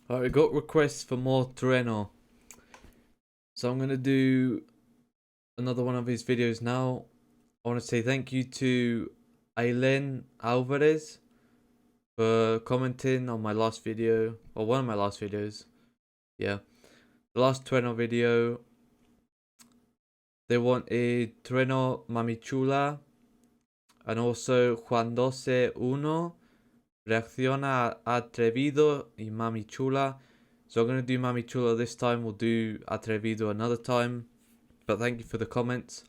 Alright, we got requests for more Trueno. So I'm going to do another one of his videos now. I want to say thank you to Aileen Alvarez for commenting on my last video, or one of my last videos. Yeah, the last Trueno video. They wanted Trueno Mamichula and also Juan 12-1 reacciona a Atrevido y Mamichula. So I'm going to do Mamichula this time. We'll do Atrevido another time. But thank you for the comments.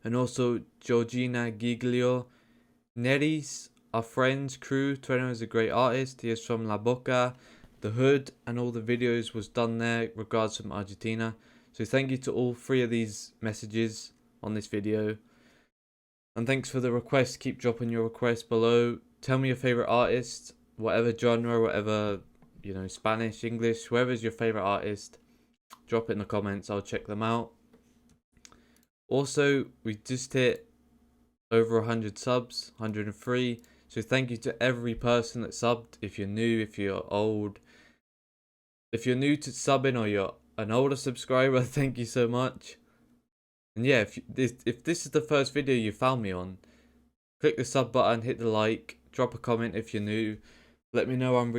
And also Georgina Giglio. Neris, our friends, crew. Trueno is a great artist. He is from La Boca, The Hood, and all the videos was done there. Regards from Argentina. So thank you to all three of these messages on this video. And thanks for the requests. Keep dropping your requests below. Tell me your favorite artist, whatever genre, whatever, you know, Spanish, English, whoever's your favorite artist. Drop it in the comments. I'll check them out. Also, we just hit over 100 subs, 103. So thank you to every person that subbed. If you're new, if you're old, if you're new to subbing or you're an older subscriber, thank you so much. And yeah, if this is the first video you found me on, click the sub button, hit the like, drop a comment if you're new. Let me know. I'm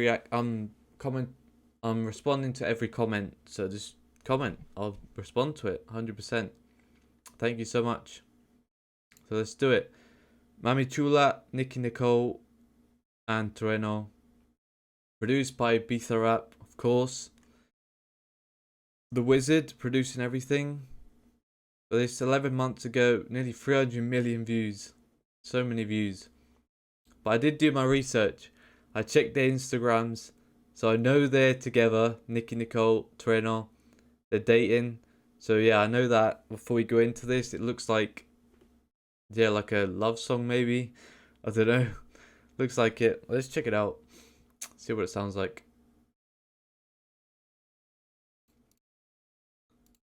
responding to every comment, so just comment. I'll respond to it 100%. Thank you so much. So let's do it. Mamichula, Nicki Nicole, and Trueno. Produced by Bizarrap, of course. The Wizard producing everything. But this 11 months ago, nearly 300 million views. So many views. But I did do my research. I checked their Instagrams. So I know they're together. Nicki Nicole, Trueno. They're dating. So yeah, I know that. Before we go into this, it looks like, yeah, like a love song maybe. I don't know. Looks like it. Let's check it out. See what it sounds like.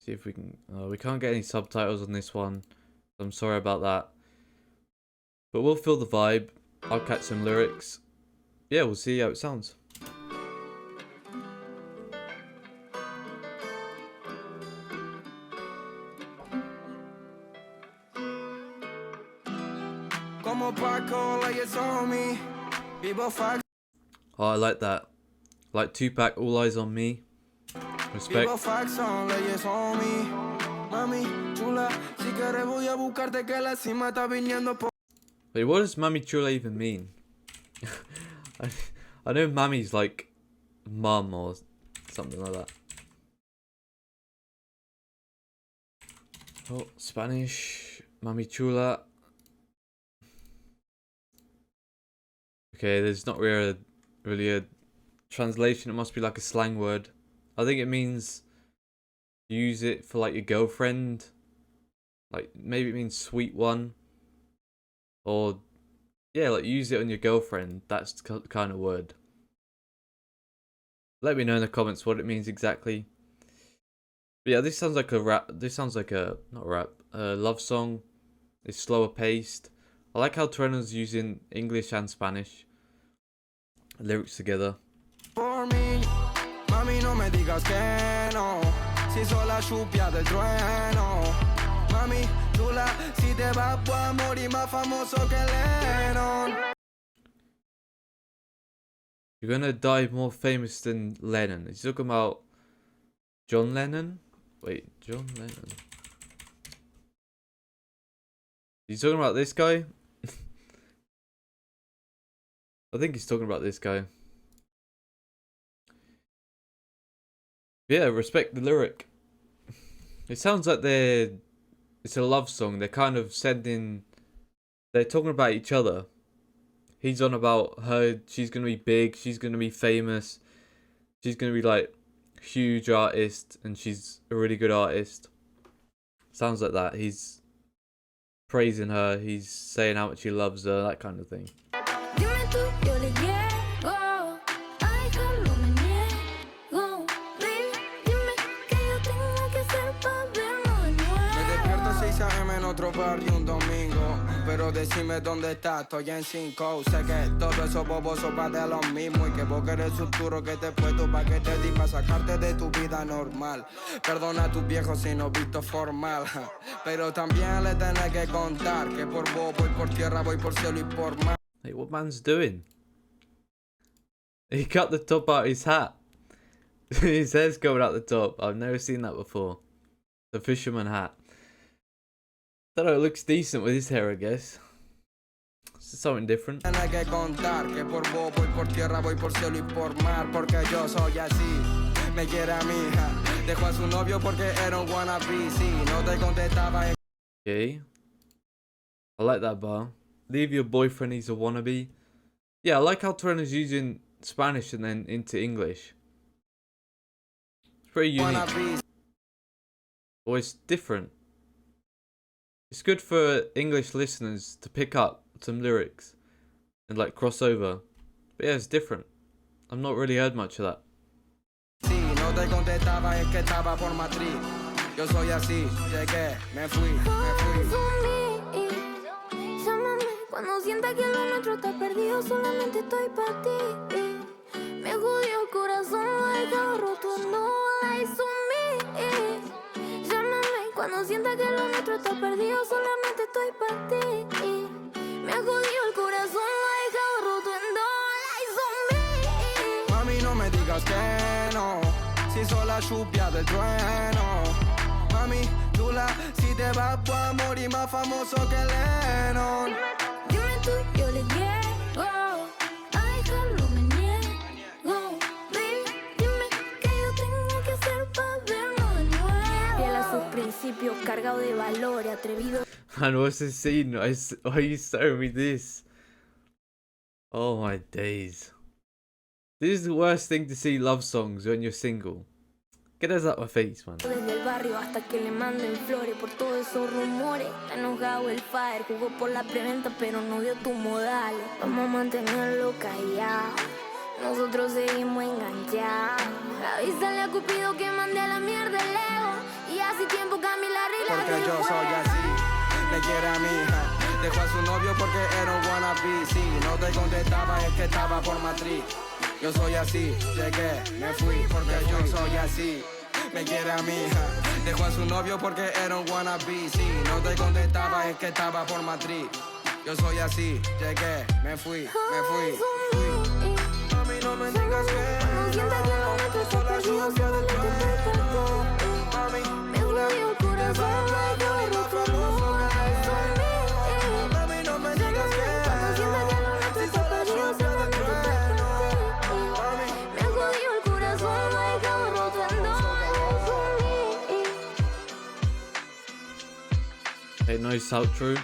See if we can... we can't get any subtitles on this one. I'm sorry about that. But we'll feel the vibe. I'll catch some lyrics. Yeah, we'll see how it sounds. Oh, I like that. Like Tupac, All Eyes on Me. Respect. Wait, what does Mamichula even mean? I know Mami's like mum or something like that. Oh, Spanish. Mamichula. Okay, there's not really a translation. It must be like a slang word. I think it means use it for like your girlfriend. Like maybe it means sweet one. Or yeah, like use it on your girlfriend. That's the kind of word. Let me know in the comments what it means exactly. But yeah, this sounds like a rap. This sounds like a not rap, a love song. It's slower paced. I like how Trueno's using English and Spanish lyrics together. For me, mami, no me digas que no. Si soy la lluvia del trueno. Mami, chula, si te vas a morir más famoso que Lennon. You're gonna die more famous than Lennon. He's talking about John Lennon? Wait, John Lennon. He's talking about this guy? I think he's talking about this guy. Yeah, respect the lyric. It sounds like it's a love song. They're kind of they're talking about each other. He's on about her, she's gonna be big, she's gonna be famous, she's gonna be like huge artist, and she's a really good artist. Sounds like that. He's praising her, he's saying how much he loves her, that kind of thing. otro barrio un domingo. Pero decime dónde estás, estoy en 5. Sé que todos esos bobos son pa' de lo mismo. Y que vos querés un duro que te puesto pa' que te di pa' sacarte de tu vida normal. Perdona a tus viejos si no visto formal. Pero también le tenés que contar que por vos voy por tierra, voy por cielo y por mar. Hey, what man's doing? He cut the top out of his hat. His hair's coming out the top. I've never seen that before. The fisherman hat. Don't know, it looks decent with his hair, I guess. It's something different. Tienes que contar que por vos voy por tierra, voy por cielo y por mar. Porque yo soy así. Me quiere a mi hija. Dejó a su novio porque era un wannabe. Sí, no te contestaba. Okay. I like that bar. Leave your boyfriend, he's a wannabe. Yeah, I like how Trueno's using Spanish and then into English. It's pretty unique. Or it's different. It's good for English listeners to pick up some lyrics and like cross over. But yeah, it's different. I've not really heard much of that. Sí, no te contestaba, es que estaba por Madrid. Yo soy así, llegué, me fui. Llámame cuando sienta que lo nuestro está perdido, solamente estoy para ti. Me jodió el corazón, lo he dejado roto, no la hizo mí. Llámame cuando sienta que lo nuestro está perdido, solamente estoy para ti. Me jodió el corazón, lo he dejado roto, no la hizo mí. Mami, no me digas que no, si soy la lluvia del trueno. Mami, chula, si te vas voy a morir más famoso que Lennon. Dime tú, yo le llego a dejarlo, me niego. Baby, dime qué yo tengo que hacer para verlo de nuevo. Fiel a sus principios, cargado de valor, atrevido. Man, what's this scene? Why are you showing me this? Oh my days. This is the worst thing to see love songs when you're single. Get us out my face, man. Desde el barrio hasta que le manden flores por todos esos rumores. Está enojado el fire, jugó por la preventa pero no dio tus modales. Vamos a mantenerlo callado, nosotros seguimos enganchados. Avísale a Cupido que mande a la mierda el ego. Y hace tiempo cambié la regla. Porque yo soy así, le quiere a mi hija. Dejó a su novio porque era un wannabe. Sí, no te contestaba, es que estaba por Madrid. Yo soy así, llegué, me fui, porque yo soy así. Me quiere a mi hija. Dejó a su novio porque era un wannabe. Sí, no te contestaba, es que estaba por Madrid. Yo soy así, llegué, me fui. Mami, no me digas que no, soy la lluvia del trueno. Mami, tú la te vas a morir más famoso que Lennon. Mami, no me digas que si soy la lluvia del trueno. Me jodió el corazón, lo he dejado roto, no la hizo mí. Hey, nice outro.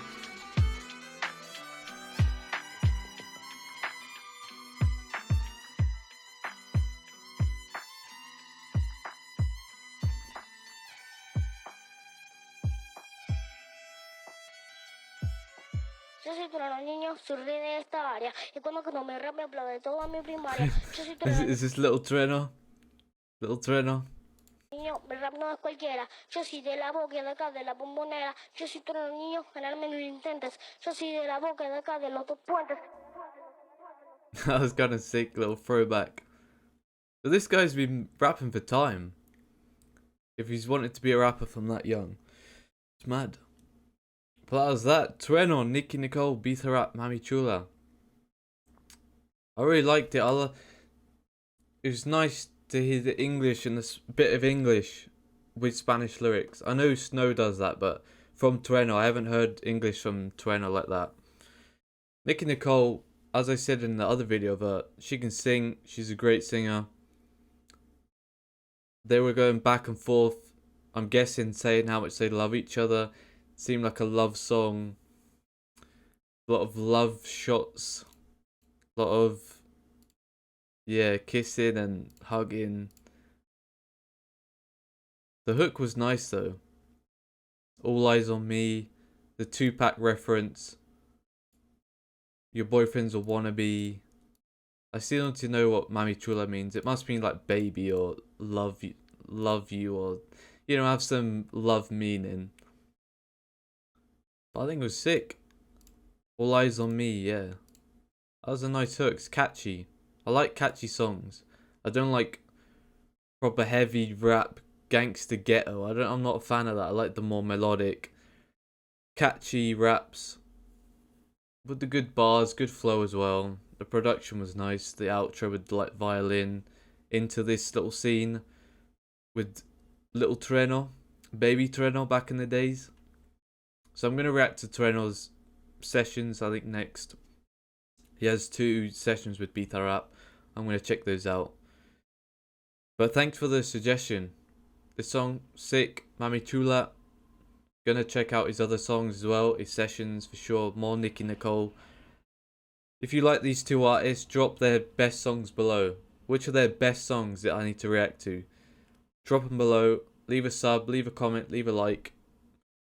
Yo soy Trueno, niño, soy rey de esta área. Y cuando no me rap me aplaude toda mi primaria. Yo soy Is, Trueno, is this little Trueno? Little Trueno? niño, el rap no es cualquiera. Yo soy de la boca de acá, de la bombonera. Yo soy Trueno, niño, ganarme no lo intentes. Yo soy de la boca de acá, de los dos puentes. That was kind of sick, little throwback. So this guy's been rapping for time. If he's wanted to be a rapper from that young. It's mad. But that was that. Trueno, Nicki Nicole, Bizarrap, Mamichula. I really liked it. It was nice to hear the English and this bit of English with Spanish lyrics. I know Snow does that, but from Trueno, I haven't heard English from Trueno like that. Nicki Nicole, as I said in the other video of her, she can sing. She's a great singer. They were going back and forth, I'm guessing, saying how much they love each other. Seemed like a love song. A lot of love shots. A lot of, yeah, kissing and hugging. The hook was nice though. All eyes on me. The Tupac reference. Your boyfriend's a wannabe. I still want to know what Mamichula means. It must mean like baby or love you or, you know, have some love meaning. I think it was sick. All Eyes on Me, yeah. That was a nice hook. It's catchy. I like catchy songs. I don't like proper heavy rap gangster ghetto. I'm not a fan of that. I like the more melodic, catchy raps with the good bars, good flow as well. The production was nice. The outro with like violin into this little scene with little Trueno, baby Trueno back in the days. So I'm gonna react to Trueno's sessions, I think, next. He has 2 sessions with Bizarrap. I'm gonna check those out. But thanks for the suggestion. This song, sick. Mamichula. Gonna check out his other songs as well, his sessions for sure. More Nicki Nicole. If you like these 2 artists, drop their best songs below. Which are their best songs that I need to react to? Drop them below. Leave a sub, leave a comment, leave a like.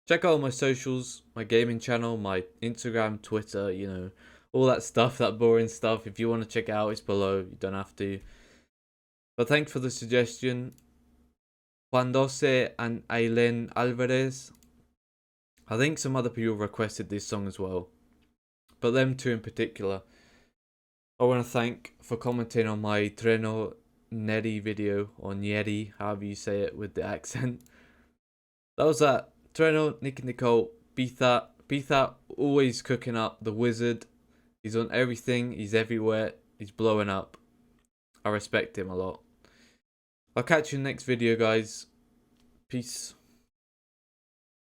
Check out all my socials, my gaming channel, my Instagram, Twitter, you know, all that stuff, that boring stuff. If you want to check it out, it's below. You don't have to. But thanks for the suggestion. Juandose and Aileen Alvarez. I think some other people requested this song as well. But them 2 in particular. I want to thank for commenting on my Trueno Neri video, or Nieri, however you say it with the accent. That was that. Trueno, Nicki Nicole, Bizarrap always cooking up, the wizard. He's on everything, he's everywhere, he's blowing up. I respect him a lot. I'll catch you in the next video, guys. Peace.